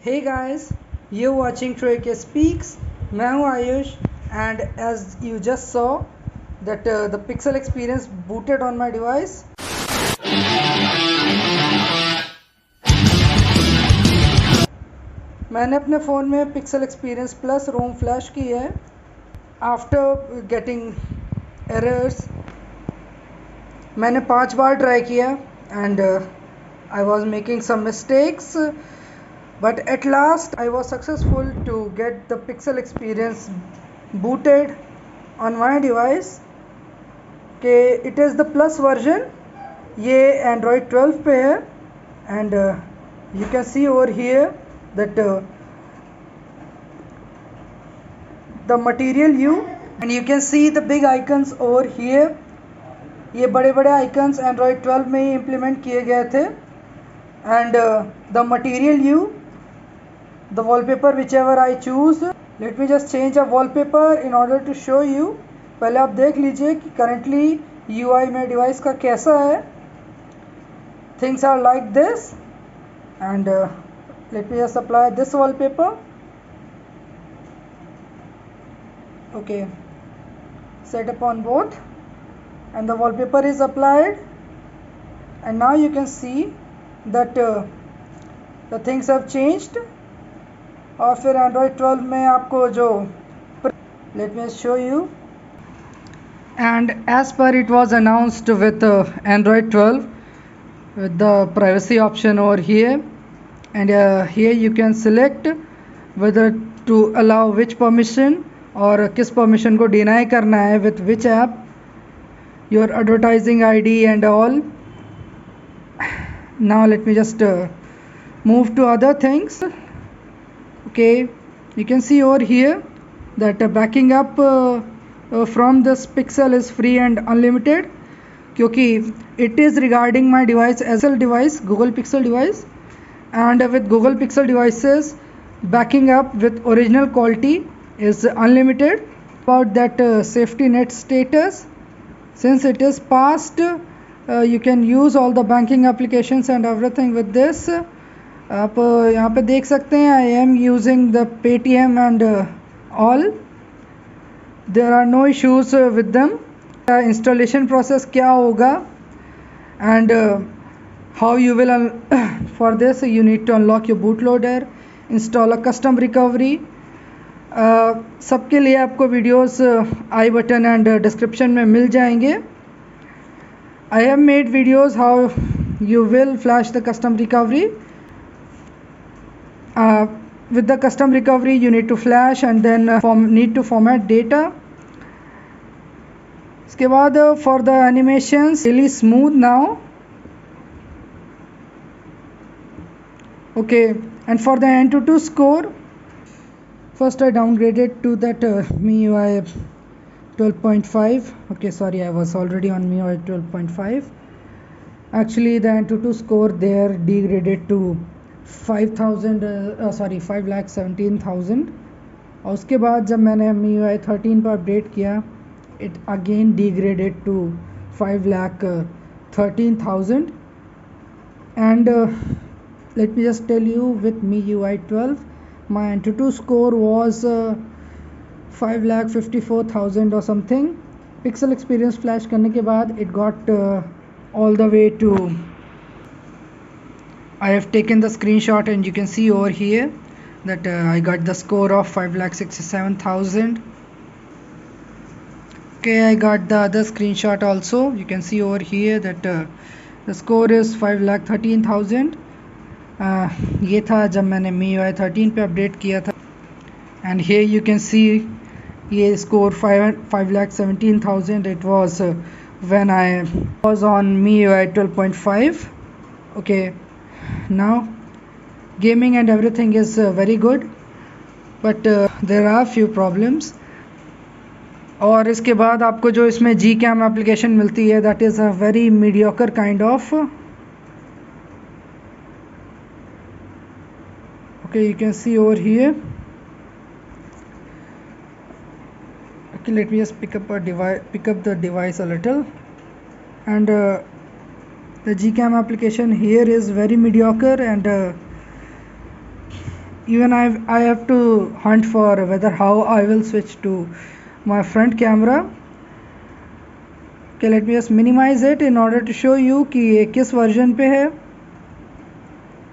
Hey guys, you watching Troike Speaks. मैं हूँ Ayush and as you just saw that the Pixel experience booted on my device. मैंने अपने phone में Pixel Experience Plus ROM flash की है. After getting errors मैंने 5 बार try किया and I was making some mistakes. But at last I was successful to get the Pixel experience booted on my device. It is the plus version. ये Android 12 पे है and you can see over here that the material view and you can see the big icons over here. ये बड़े बड़े icons Android 12 में ही implement किए गए थे and the material view, the wallpaper whichever I choose. Let me just change a wallpaper in order to show you. पहले आप देख लीजिए कि currently UI मेरे डिवाइस का कैसा है. Things are like this and let me just apply this wallpaper. Okay, set upon both and the wallpaper is applied and now you can see that the things have changed. और फिर Android 12 में आपको जो let me show you and as per it was announced with Android 12 with the privacy option over here and here you can select whether to allow which permission और किस permission को deny करना है with which app, your advertising ID and all. Now let me just move to other things. Okay, you can see over here that backing up from this Pixel is free and unlimited क्योंकि it is regarding my device as a device, Google Pixel device, and with Google Pixel devices backing up with original quality is unlimited. About that safety net status, since it is past, you can use all the banking applications and everything with this. आप यहाँ पे देख सकते हैं I am using the Paytm and all. There are no issues with them. Installation process क्या होगा and how you will for this you need to unlock your bootloader, install a custom recovery. सबके लिए आपको videos I button and description में मिल जाएंगे. I have made videos how you will flash the custom recovery. With the custom recovery you need to flash and then need to format data. इसके बाद for the animations really smooth now. Okay, and for the Antutu score, first I downgraded to that MIUI 12.5. okay, sorry, I was already on MIUI 12.5. actually the Antutu score there degraded to 5,17,000 और उसके बाद जब मैंने MIUI 13 पर update किया it again degraded to 5,13,000 and let me just tell you with MIUI 12 my Antutu score was 5,54,000 or something. Pixel experience flash करने के बाद it got all the way to, I have taken the screenshot and you can see over here that I got the score of 5,67,000. Okay, I got the other screenshot also. You can see over here that the score is 5,13,000. ये था जब मैंने MIUI 13 पे update किया था and here you can see ये score 5,17,000. it was when I was on MIUI 12.5. okay, now gaming and everything is very good but there are few problems. और इसके बाद आपको जो इसमें Gcam एप्लीकेशन मिलती है that is a very mediocre kind of. okay, you can see over here. okay, let me just pick up the device a little and the Gcam application here is very mediocre and even I have to hunt for whether how I will switch to my front camera. Okay, let me just minimize it in order to show you कि ये किस version पे है.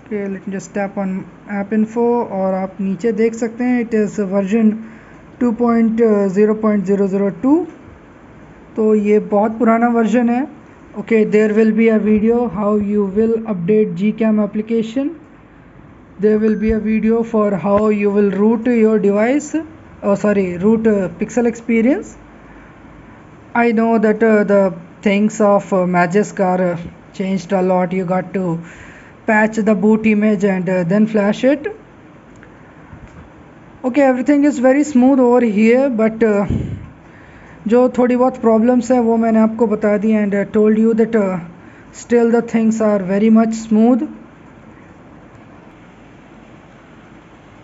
Okay, let me just tap on app info और आप नीचे देख सकते हैं it is version 2.0.002. तो ये बहुत पुराना वर्जन है. Okay, there will be a video how you will update Gcam application. There will be a video for how you will root your device, root Pixel experience. I know that the things of Magisk are changed a lot. You got to patch the boot image and then flash it. Okay, everything is very smooth over here, but जो थोड़ी बहुत problems है वो मैंने आपको बता दी and told you that still the things are very much smooth.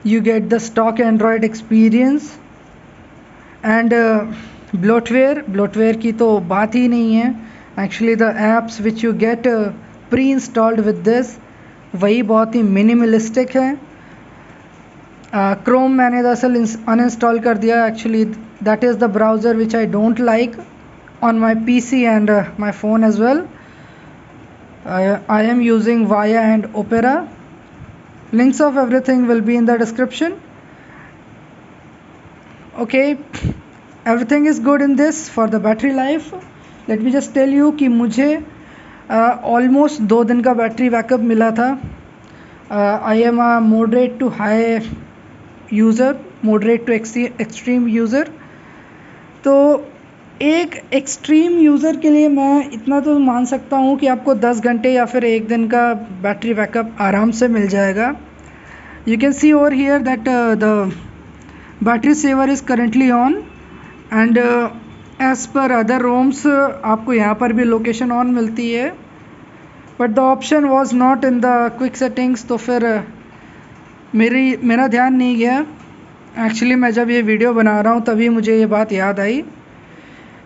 You get the stock Android experience and bloatware की तो बात ही नहीं है. Actually the apps which you get pre-installed with this वही बहुत ही minimalistic है. Chrome मैंने दरअसल uninstall कर दिया. Actually that is the browser which I don't like on my PC and my phone as well. I am using Vaya and Opera. Links of everything will be in the description. Okay, everything is good in this. For the battery life, let me just tell you कि मुझे almost 2 दिन का battery backup मिला था. I am a moderate to high user, moderate to extreme user. तो एक extreme user के लिए मैं इतना तो मान सकता हूँ कि आपको 10 घंटे या फिर 1 दिन का बैटरी बैकअप आराम से मिल जाएगा. You can see over here that the battery saver is currently on and as per other ROMs आपको यहाँ पर भी लोकेशन ऑन मिलती है, but the option was not in the quick settings. तो फिर मेरा ध्यान नहीं गया. एक्चुअली मैं जब ये वीडियो बना रहा हूँ तभी मुझे ये बात याद आई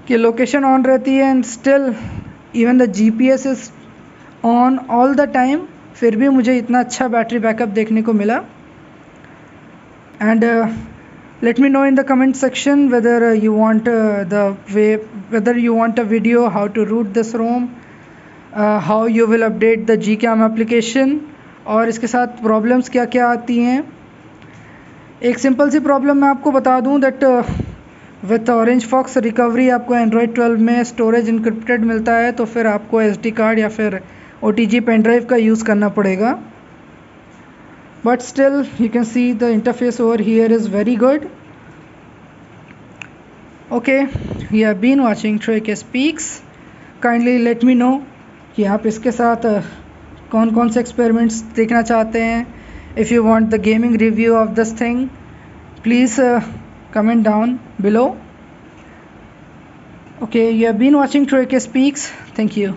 कि लोकेशन ऑन रहती है and still even the GPS is on all the time, फिर भी मुझे इतना अच्छा बैटरी बैकअप देखने को मिला. And let me no in the comment section whether you want a video how to root this ROM, how you will update the Gcam application और इसके साथ प्रॉब्लम्स क्या क्या आती हैं. एक सिंपल सी प्रॉब्लम मैं आपको बता दूं that with orange fox recovery आपको एंड्रॉयड 12 में स्टोरेज इनक्रिप्टेड मिलता है, तो फिर आपको SD कार्ड या फिर OTG पेन ड्राइव का यूज़ करना पड़ेगा. But still you can see the interface over here is very good. Okay, you have been watching Troy Speaks. Kindly let me know कि आप इसके साथ कौन कौन से एक्सपेरिमेंट्स देखना चाहते हैं. If you want the gaming review of this thing, please comment down below. Okay, you have been watching Troy Speaks. Thank you.